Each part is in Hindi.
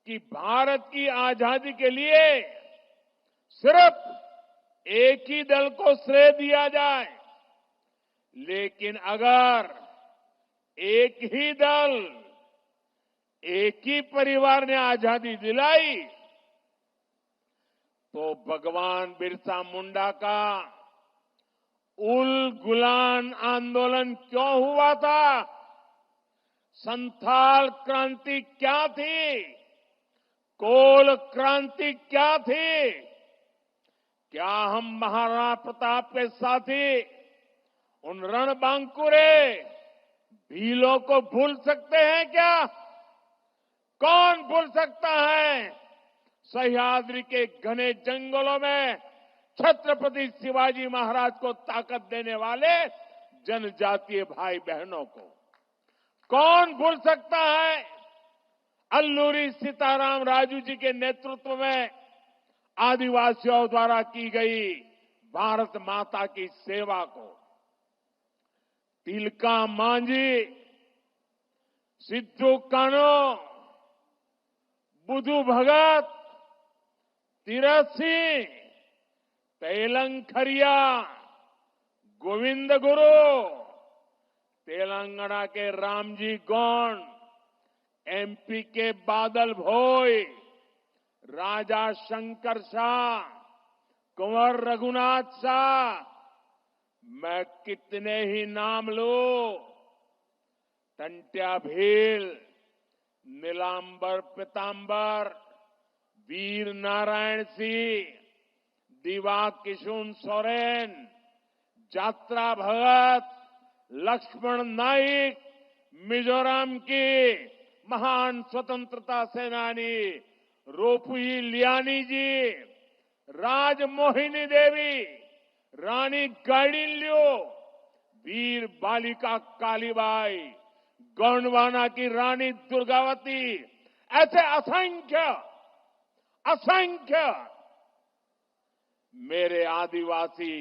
कि भारत की आजादी के लिए सिर्फ एक ही दल को श्रेय दिया जाए, लेकिन अगर एक ही दल, एक ही परिवार ने आजादी दिलाई तो भगवान बिरसा मुंडा का उल गुलान आंदोलन क्यों हुआ था? संथाल क्रांति क्या थी? कोल क्रांति क्या थी? क्या हम महाराणा प्रताप के साथी उन रणबांकुरे भीलों को भूल सकते हैं क्या? कौन भूल सकता है सह्याद्री के घने जंगलों में छत्रपति शिवाजी महाराज को ताकत देने वाले जनजातीय भाई बहनों को? कौन भूल सकता है अल्लूरी सीताराम राजू जी के नेतृत्व में आदिवासियों द्वारा की गई भारत माता की सेवा को? तिलका मांझी, सिद्धू कान्हो, बुधू भगत, तीरथ सिंह, तेलंग खरिया, गोविंद गुरु, तेलंगाना के रामजी गौंड, एमपी के बादल भोई, राजा शंकर शाह, कुंवर रघुनाथ शाह, मैं कितने ही नाम लूं। टंट्या भील, नीलांबर पीतांबर, वीर नारायण सिंह, दिवा किशुन सोरेन, जात्रा भगत, लक्ष्मण नाइक, मिजोरम की महान स्वतंत्रता सेनानी रोपुई लियानी जी, राजमोहिनी देवी, रानी गाइडिनल्यू, वीर बालिका कालीबाई, गोंडवाना की रानी दुर्गावती, ऐसे असंख्य असंख्य मेरे आदिवासी,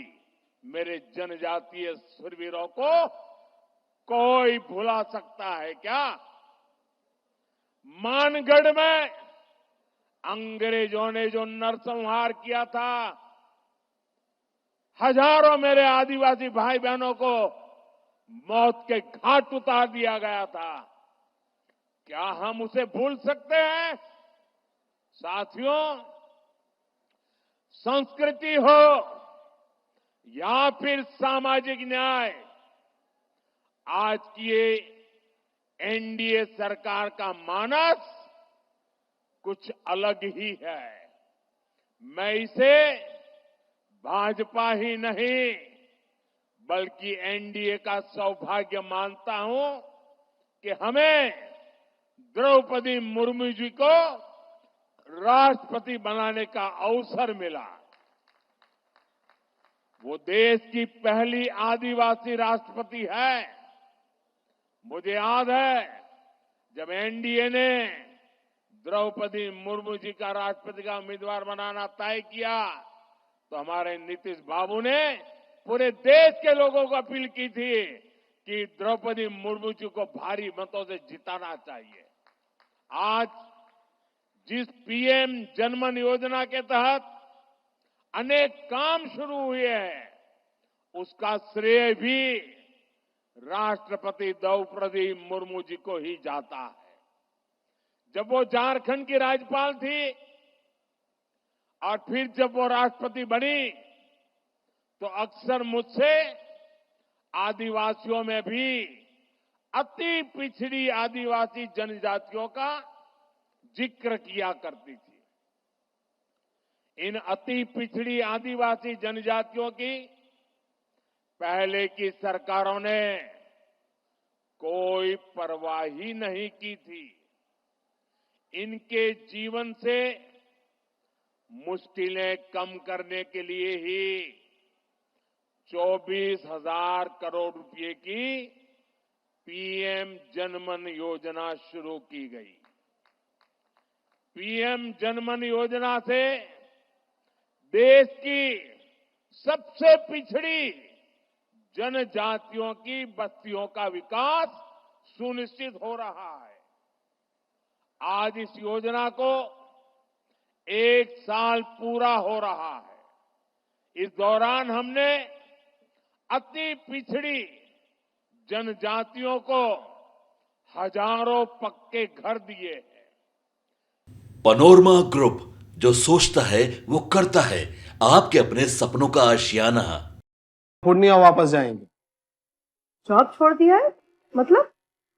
मेरे जनजातीय शूरवीरों को कोई भुला सकता है क्या? मानगढ़ में अंग्रेजों ने जो नरसंहार किया था, हजारों मेरे आदिवासी भाई बहनों को मौत के घाट उतार दिया गया था। क्या हम उसे भूल सकते हैं? साथियों, संस्कृति हो या फिर सामाजिक न्याय, आज की ये एनडीए सरकार का मानस कुछ अलग ही है। मैं इसे भाजपा ही नहीं बल्कि एनडीए का सौभाग्य मानता हूं कि हमें द्रौपदी मुर्मू जी को राष्ट्रपति बनाने का अवसर मिला। वो देश की पहली आदिवासी राष्ट्रपति है। मुझे याद है जब एनडीए ने द्रौपदी मुर्मू जी का राष्ट्रपति का उम्मीदवार बनाना तय किया तो हमारे नीतीश बाबू ने पूरे देश के लोगों को अपील की थी कि द्रौपदी मुर्मू जी को भारी मतों से जिताना चाहिए। आज जिस पीएम जनमन योजना के तहत अनेक काम शुरू हुए हैं, उसका श्रेय भी राष्ट्रपति द्रौपदी मुर्मू जी को ही जाता है। जब वो झारखंड की राज्यपाल थी और फिर जब वो राष्ट्रपति बनी तो अक्सर मुझसे आदिवासियों में भी अति पिछड़ी आदिवासी जनजातियों का जिक्र किया करती थी। इन अति पिछड़ी आदिवासी जनजातियों की पहले की सरकारों ने कोई परवाह ही नहीं की थी। इनके जीवन से मुश्किलें कम करने के लिए ही 24,000 करोड़ रुपए की पीएम जनमन योजना शुरू की गई। पीएम जनमन योजना से देश की सबसे पिछड़ी जनजातियों की बस्तियों का विकास सुनिश्चित हो रहा है। आज इस योजना को 1 साल पूरा हो रहा है। इस दौरान हमने अति पिछड़ी जनजातियों को हजारों पक्के घर दिए हैं। पैनोरमा ग्रुप, जो सोचता है वो करता है। आपके अपने सपनों का आशियाना। पूर्णिया वापस जाएंगे। जॉब छोड़ दिया है? मतलब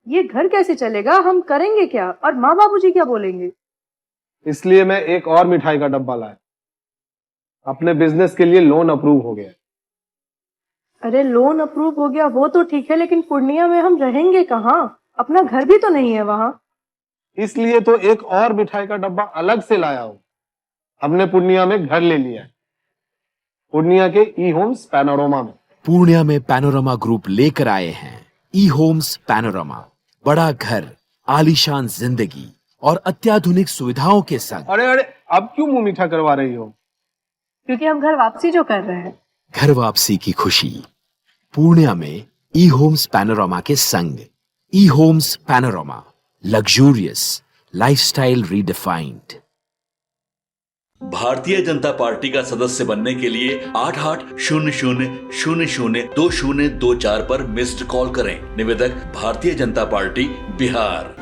ये घर कैसे चलेगा? हम करेंगे क्या? और माँ बाबूजी क्या बोलेंगे? इसलिए मैं एक और मिठाई का डब्बा लाया। अपने बिजनेस के लिए लोन अप्रूव हो गया। अरे लोन अप्रूव हो गया वो तो ठीक है, लेकिन पूर्णिया में हम रहेंगे कहाँ? अपना घर भी तो नहीं है वहाँ। इसलिए तो एक और मिठाई का डब्बा अलग से लाया हूं। हमने पूर्णिया में घर ले लिया है, पूर्णिया के ई होम्स पैनोरमा में। पूर्णिया में पैनोरमा ग्रुप लेकर आए हैं ई होम्स पैनोरमा। बड़ा घर, आलीशान जिंदगी और अत्याधुनिक सुविधाओं के संग। अरे अरे, अब क्यों मुंह मीठा करवा रही हो? क्योंकि हम घर वापसी जो कर रहे हैं। घर वापसी की खुशी पूर्णिया में ई होम्स पैनोरमा के संग। ई Homes Panorama, luxurious lifestyle redefined. Bharatiya Janata party का सदस्य बनने के लिए 8800002024 पर मिस्ड कॉल करें। निवेदक, भारतीय जनता पार्टी, बिहार।